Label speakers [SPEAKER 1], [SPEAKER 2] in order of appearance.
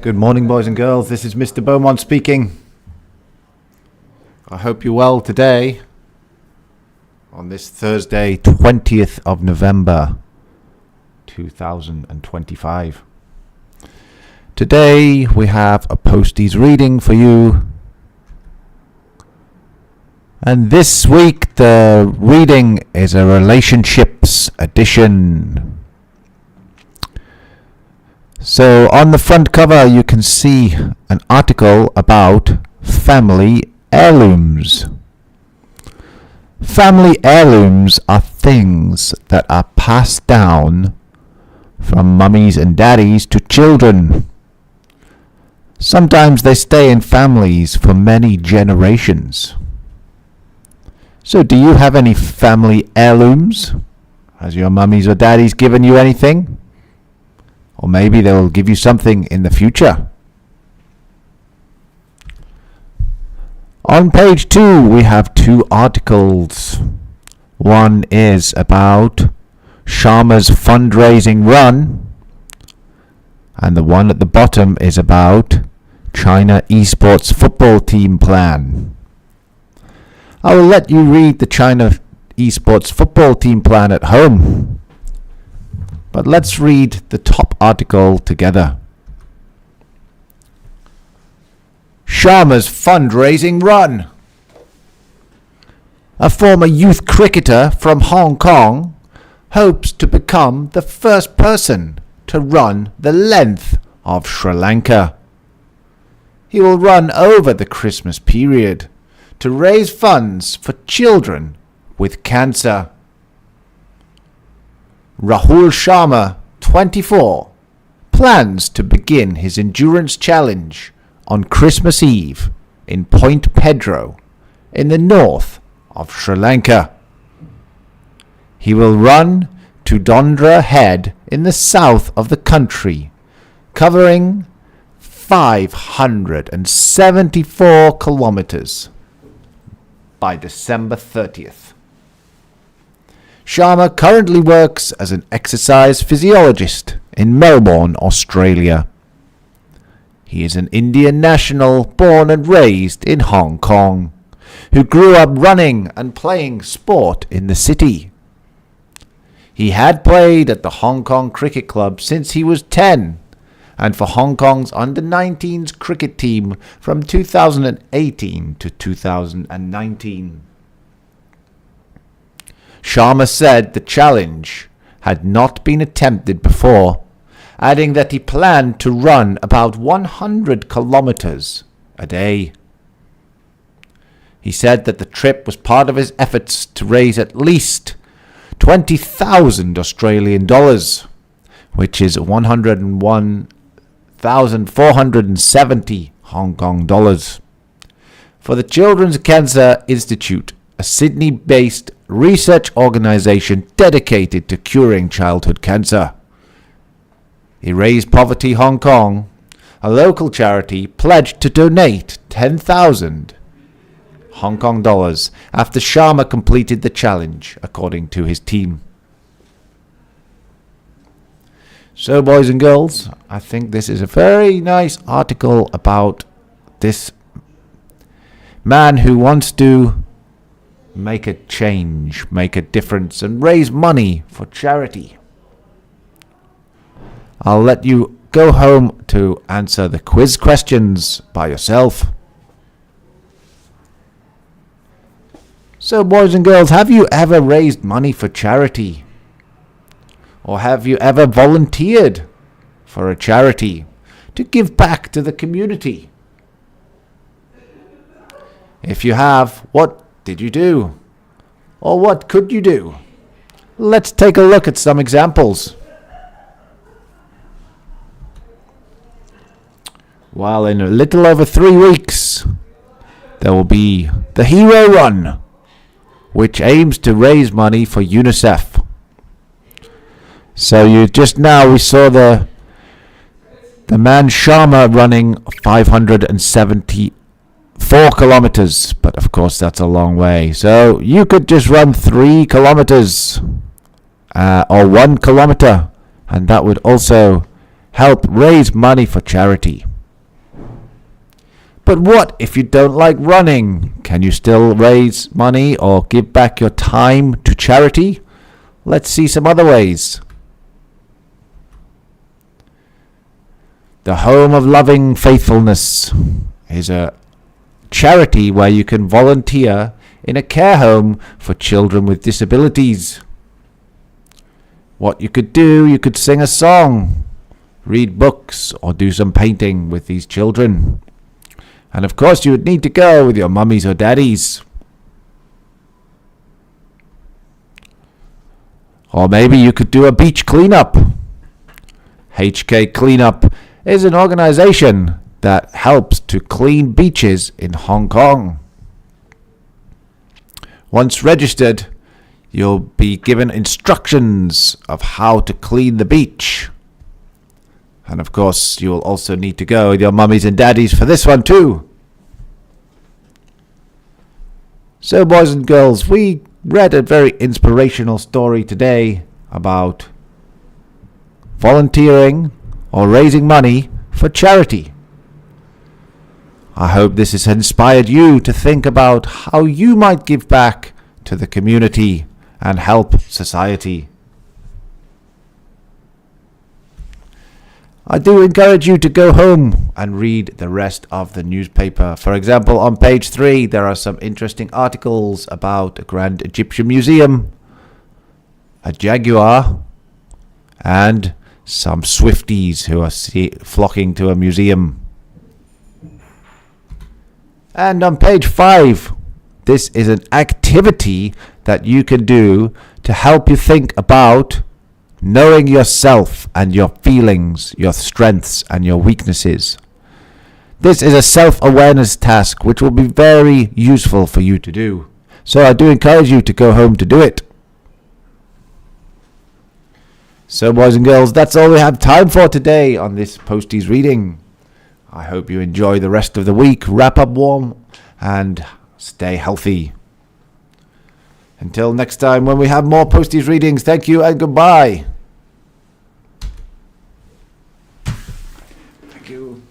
[SPEAKER 1] Good morning, boys and girls. This is Mr. Beaumont speaking. I hope you're well today on this Thursday, 20th of November, 2025. Today we have a posties reading for you. And this week the reading is a relationships edition. So on the front cover you can see an article about family heirlooms. Family heirlooms are things that are passed down from mummies and daddies to children. Sometimes they stay in families for many generations. So do you have any family heirlooms? Has your mummies or daddies given you anything? Or maybe they will give you something in the future. On page 2 we have two articles. One is about Sharma's fundraising run, and the one at the bottom is about China esports football team plan. I will let you read the China esports football team plan at home. But let's read the top article together. Sharma's fundraising run. A former youth cricketer from Hong Kong hopes to become the first person to run the length of Sri Lanka. He will run over the Christmas period to raise funds for children with cancer. Rahul Sharma, 24, plans to begin his endurance challenge on Christmas Eve in Point Pedro in the north of Sri Lanka. He will run to Dondra Head in the south of the country, covering 574 kilometers by December 30th. Sharma currently works as an exercise physiologist in Melbourne, Australia. He is an Indian national born and raised in Hong Kong, who grew up running and playing sport in the city. He had played at the Hong Kong Cricket Club since he was 10, and for Hong Kong's under-19s cricket team from 2018 to 2019. Sharma said the challenge had not been attempted before, adding that he planned to run about 100 kilometers a day. He said that the trip was part of his efforts to raise at least 20,000 Australian dollars, which is 101,470 Hong Kong dollars, for the Children's Cancer Institute, a Sydney-based research organisation dedicated to curing childhood cancer. Erase Poverty Hong Kong, a local charity, pledged to donate 10,000 Hong Kong dollars after Sharma completed the challenge, according to his team. So, boys and girls, I think this is a very nice article about this man who wants to make a change, make a difference, and raise money for charity. I'll let you go home to answer the quiz questions by yourself. So, boys and girls, have you ever raised money for charity? Or have you ever volunteered for a charity to give back to the community? If you have, what did you do? Or what could you do? Let's take a look at some examples. Well, in a little over 3 weeks, there will be the Hero Run, which aims to raise money for UNICEF. So we saw the man Sharma running 574 kilometers, but of course that's a long way. So you could just run 3 kilometers or 1 kilometer, and that would also help raise money for charity. But what if you don't like running? Can you still raise money or give back your time to charity? Let's see some other ways. The Home of Loving Faithfulness is a charity where you can volunteer in a care home for children with disabilities. What you could do, you could sing a song, read books, or do some painting with these children. And of course you would need to go with your mummies or daddies. Or maybe you could do a beach cleanup. HK Cleanup is an organization that helps to clean beaches in Hong Kong. Once registered, you'll be given instructions of how to clean the beach. And of course, you'll also need to go with your mummies and daddies for this one too. So boys and girls, we read a very inspirational story today about volunteering or raising money for charity. I hope this has inspired you to think about how you might give back to the community and help society. I do encourage you to go home and read the rest of the newspaper. For example, on page 3 there are some interesting articles about a Grand Egyptian Museum, a jaguar, and some Swifties who are flocking to a museum. And on page 5, this is an activity that you can do to help you think about knowing yourself and your feelings, your strengths and your weaknesses. This is a self-awareness task which will be very useful for you to do. So I do encourage you to go home to do it. So boys and girls, that's all we have time for today on this Posties reading. I hope you enjoy the rest of the week. Wrap up warm and stay healthy. Until next time when we have more Posties readings, thank you and goodbye. Thank you.